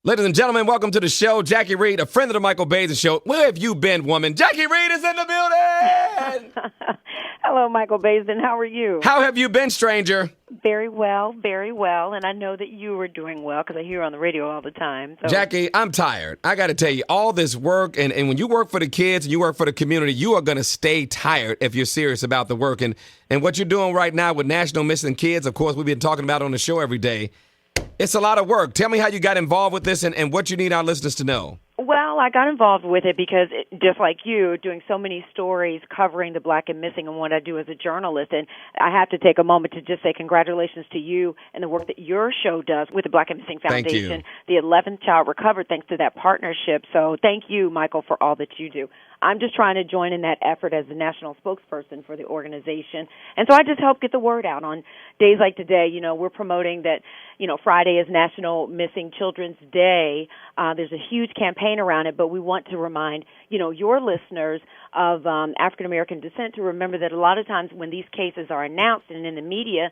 Ladies and gentlemen, welcome to the show. Jacquie Reid, a friend of the Michael Baisden Show. Where have you been, woman? Jacquie Reid is in the building! Hello, Michael Baisden. How are you? How have you been, stranger? Very well, very well. And I know that you were doing well because I hear you on the radio all the time. So. Jacquie, I'm tired. I got to tell you, all this work, and when you work for the kids and you work for the community, you are going to stay tired if you're serious about the work. And what you're doing right now with National Missing Kids, of course, we've been talking about on the show every day. It's a lot of work. Tell me how you got involved with this and what you need our listeners to know. Well, I got involved with it because, just like you, doing so many stories covering the black and missing and what I do as a journalist. And I have to take a moment to just say congratulations to you and the work that your show does with the Black and Missing Foundation. The 11th child recovered thanks to that partnership. So thank you, Michael, for all that you do. I'm just trying to join in that effort as the national spokesperson for the organization. And so I just help get the word out on days like today. You know, we're promoting that, Friday is National Missing Children's Day. There's a huge campaign around it, but we want to remind, your listeners of African-American descent to remember that a lot of times when these cases are announced and in the media,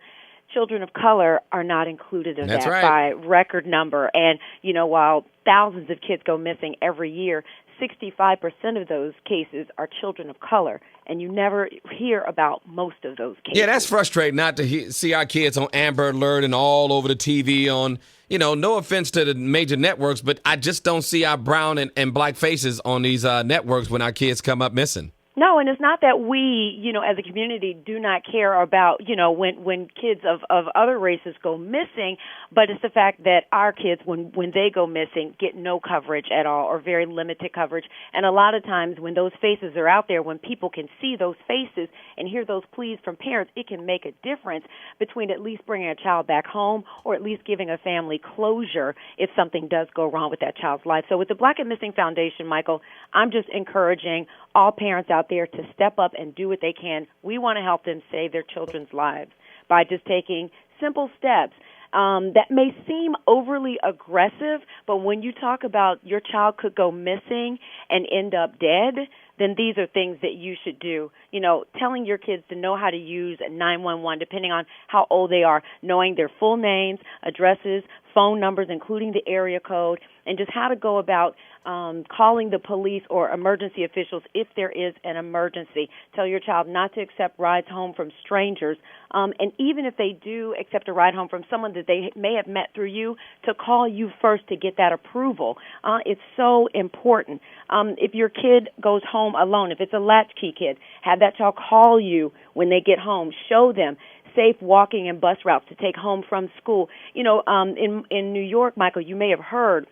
children of color are not included in that by record number. And, while thousands of kids go missing every year, 65% of those cases are children of color, and you never hear about most of those cases. Yeah, that's frustrating not to see our kids on Amber Alert and all over the TV on, no offense to the major networks, but I just don't see our brown and black faces on these networks when our kids come up missing. No, and it's not that we, as a community do not care about, when kids of other races go missing, but it's the fact that our kids, when they go missing, get no coverage at all or very limited coverage. And a lot of times when those faces are out there, when people can see those faces and hear those pleas from parents, it can make a difference between at least bringing a child back home or at least giving a family closure if something does go wrong with that child's life. So with the Black and Missing Foundation, Michael, I'm just encouraging all parents out there to step up and do what they can. We want to help them save their children's lives by just taking simple steps. That may seem overly aggressive, but when you talk about your child could go missing and end up dead, then these are things that you should do. Telling your kids to know how to use 911, depending on how old they are, knowing their full names, addresses, phone numbers, including the area code, and just how to go about calling the police or emergency officials if there is an emergency. Tell your child not to accept rides home from strangers. And even if they do accept a ride home from someone that they may have met through you, to call you first to get that approval. It's so important. If your kid goes home alone, if it's a latchkey kid, have that child call you when they get home. Show them safe walking and bus routes to take home from school. In New York, Michael, you may have heard,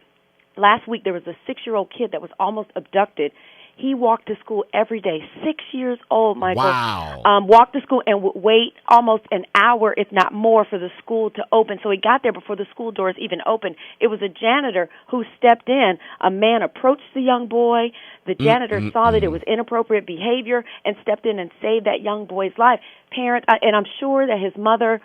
last week there was a 6-year-old kid that was almost abducted. He walked to school every day, 6 years old, Michael. Wow. Walked to school and would wait almost an hour, if not more, for the school to open. So he got there before the school doors even opened. It was a janitor who stepped in. A man approached the young boy. The janitor saw that it was inappropriate behavior and stepped in and saved that young boy's life. And I'm sure that his mother,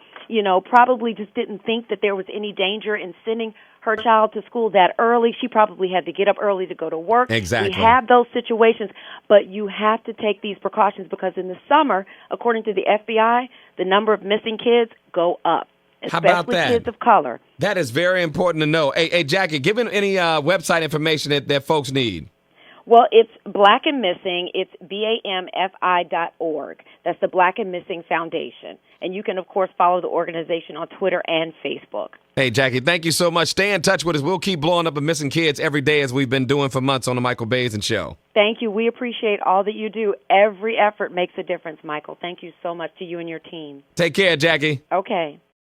probably just didn't think that there was any danger in sending her child to school that early. She probably had to get up early to go to work. Exactly. We have those situations, but you have to take these precautions because in the summer, according to the FBI, the number of missing kids go up. How about that? Especially kids of color. That is very important to know. Hey Jacquie, give me any website information that folks need. Well, it's Black and Missing. It's BAMFI.org. That's the Black and Missing Foundation. And you can, of course, follow the organization on Twitter and Facebook. Hey, Jacquie, thank you so much. Stay in touch with us. We'll keep blowing up the missing kids every day as we've been doing for months on the Michael Baisden Show. Thank you. We appreciate all that you do. Every effort makes a difference, Michael. Thank you so much to you and your team. Take care, Jacquie. Okay.